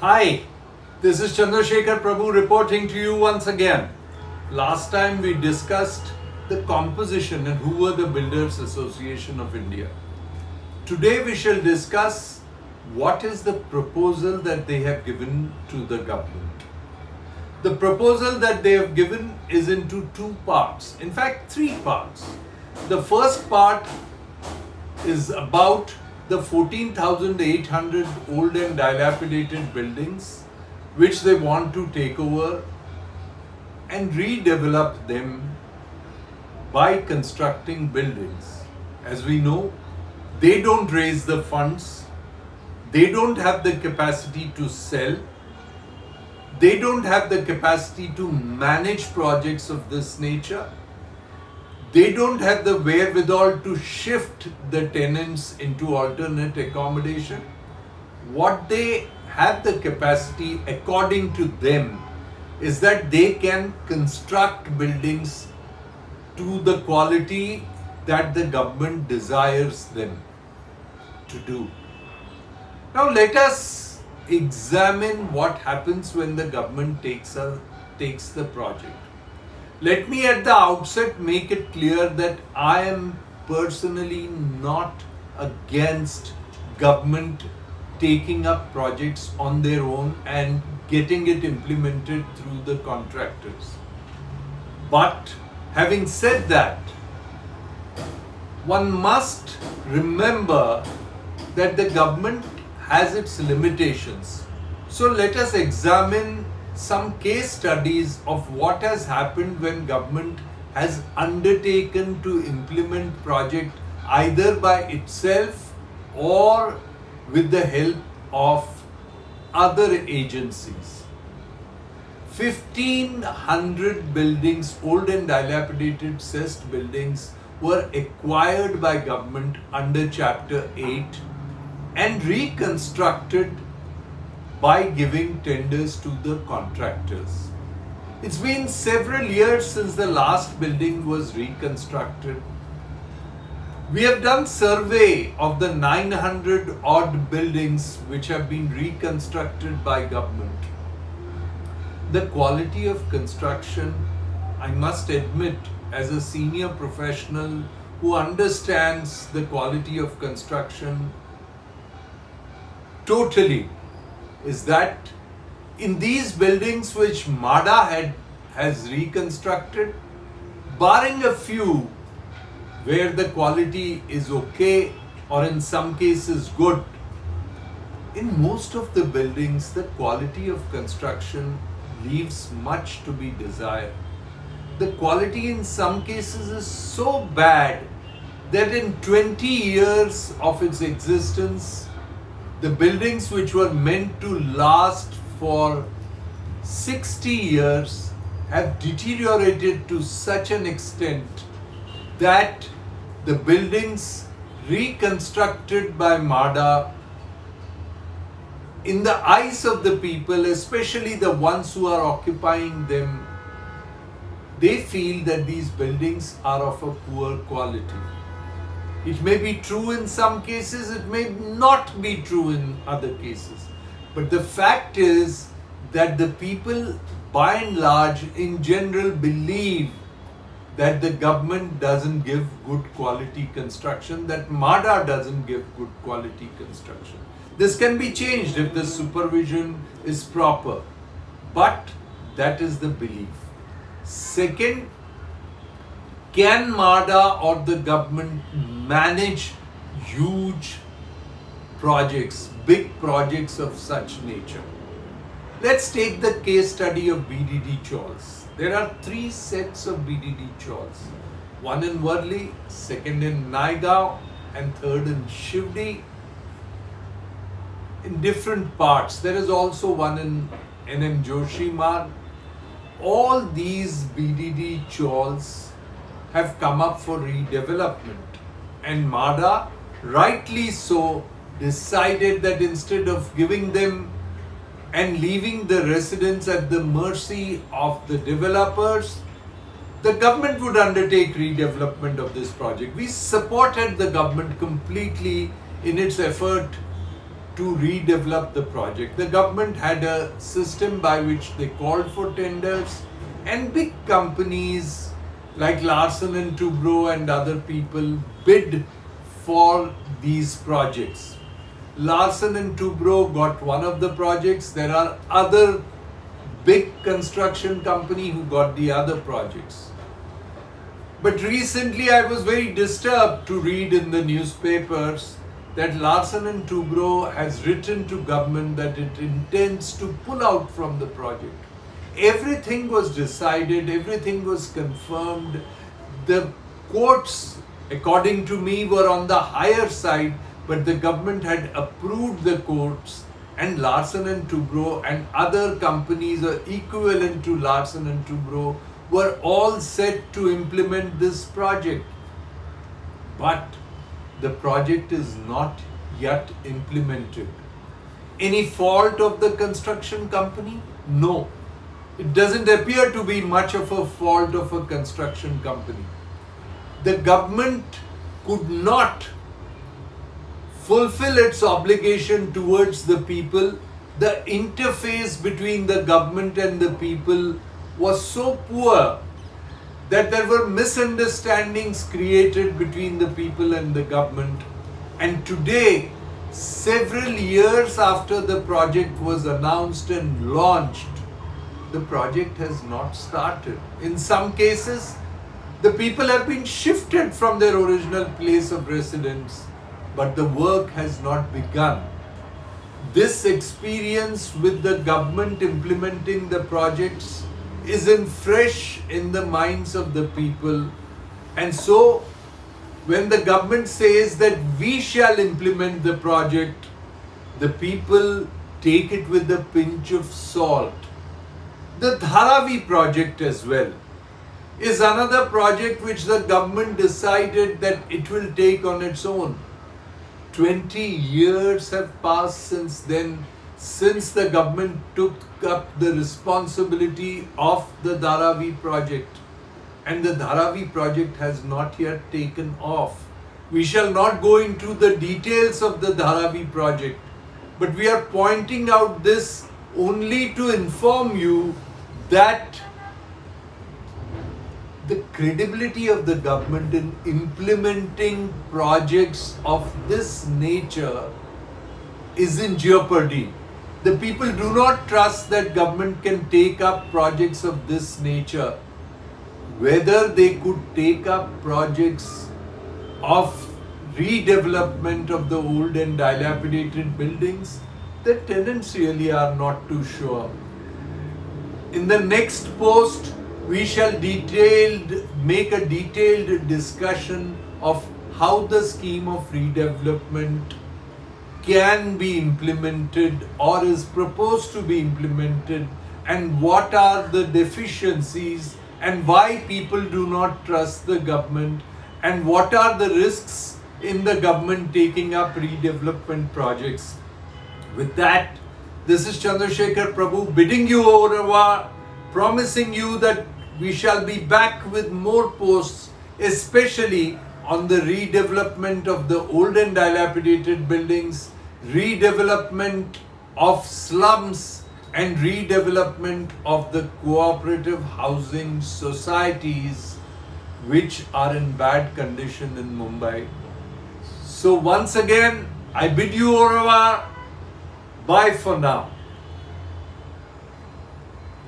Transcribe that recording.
Hi, this is Chandrashekhar Prabhu reporting to you once again. Last time we discussed the composition and who were the Builders Association of India. Today we shall discuss what is the proposal that they have given to the government. The proposal that they have given is into two parts, in fact three parts. The first part is about the 14,800 old and dilapidated buildings which they want to take over and redevelop them by constructing buildings. As we know, they don't raise the funds, they don't have the capacity to sell, they don't have the capacity to manage projects of this nature. They don't have the wherewithal to shift the tenants into alternate accommodation. What they have the capacity, according to them, is that they can construct buildings to the quality that the government desires them to do. Now let us examine what happens when the government takes the project. Let me at the outset make it clear that I am personally not against government taking up projects on their own and getting it implemented through the contractors. But having said that, one must remember that the government has its limitations. So let us examine some case studies of what has happened when government has undertaken to implement project either by itself or with the help of other agencies. 1,500 buildings, old and dilapidated cessed buildings, were acquired by government under Chapter 8 and reconstructed by giving tenders to the contractors. It's been several years since the last building was reconstructed. We have done survey of the 900 odd buildings which have been reconstructed by government. The quality of construction, I must admit, as a senior professional who understands the quality of construction totally, is that in these buildings which MADA has reconstructed, barring a few where the quality is okay or in some cases good, in most of the buildings the quality of construction leaves much to be desired. The quality in some cases is so bad that in 20 years of its existence, the buildings which were meant to last for 60 years have deteriorated to such an extent that the buildings reconstructed by MADA, in the eyes of the people, especially the ones who are occupying them, they feel that these buildings are of a poor quality. It may be true in some cases, it may not be true in other cases. But the fact is that the people, by and large, in general, believe that the government doesn't give good quality construction, that MADA doesn't give good quality construction. This can be changed if the supervision is proper, but that is the belief. Second, can MADA or the government manage huge projects, big projects of such nature? Let's take the case study of BDD Chawls. There are three sets of BDD Chawls. One in Worli, second in Naigaon, and third in Shivdi. In different parts. There is also one in NM Joshi Marg. All these BDD Chawls have come up for redevelopment, and MADA, rightly so, decided that instead of giving them and leaving the residents at the mercy of the developers, the government would undertake redevelopment of this project. We supported the government completely in its effort to redevelop the project. The government had a system by which they called for tenders, and big companies like Larsen and Toubro and other people bid for these projects. Larsen and Toubro got one of the projects. There are other big construction company who got the other projects. But recently I was very disturbed to read in the newspapers that Larsen and Toubro has written to government that it intends to pull out from the project. Everything was decided, everything was confirmed. The quotes, according to me, were on the higher side, but the government had approved the quotes, and Larsen and Toubro and other companies equivalent to Larsen and Toubro were all set to implement this project. But the project is not yet implemented. Any fault of the construction company? No. It doesn't appear to be much of a fault of a construction company. The government could not fulfill its obligation towards the people. The interface between the government and the people was so poor that there were misunderstandings created between the people and the government. And today, several years after the project was announced and launched, the project has not started. In some cases, the people have been shifted from their original place of residence, but the work has not begun. This experience with the government implementing the projects isn't fresh in the minds of the people. And so, when the government says that we shall implement the project, the people take it with a pinch of salt. The Dharavi project as well is another project which the government decided that it will take on its own. 20 years have passed since then, since the government took up the responsibility of the Dharavi project, and the Dharavi project has not yet taken off. We shall not go into the details of the Dharavi project, but we are pointing out this only to inform you that the credibility of the government in implementing projects of this nature is in jeopardy. The people do not trust that government can take up projects of this nature. Whether they could take up projects of redevelopment of the old and dilapidated buildings, the tenants really are not too sure. In the next post, we shall make a detailed discussion of how the scheme of redevelopment can be implemented or is proposed to be implemented, and what are the deficiencies and why people do not trust the government, and what are the risks in the government taking up redevelopment projects. With that, this is Chandrashekhar Prabhu bidding you au revoir, promising you that we shall be back with more posts, especially on the redevelopment of the old and dilapidated buildings, redevelopment of slums, and redevelopment of the cooperative housing societies which are in bad condition in Mumbai. So once again, I bid you au revoir. Bye for now.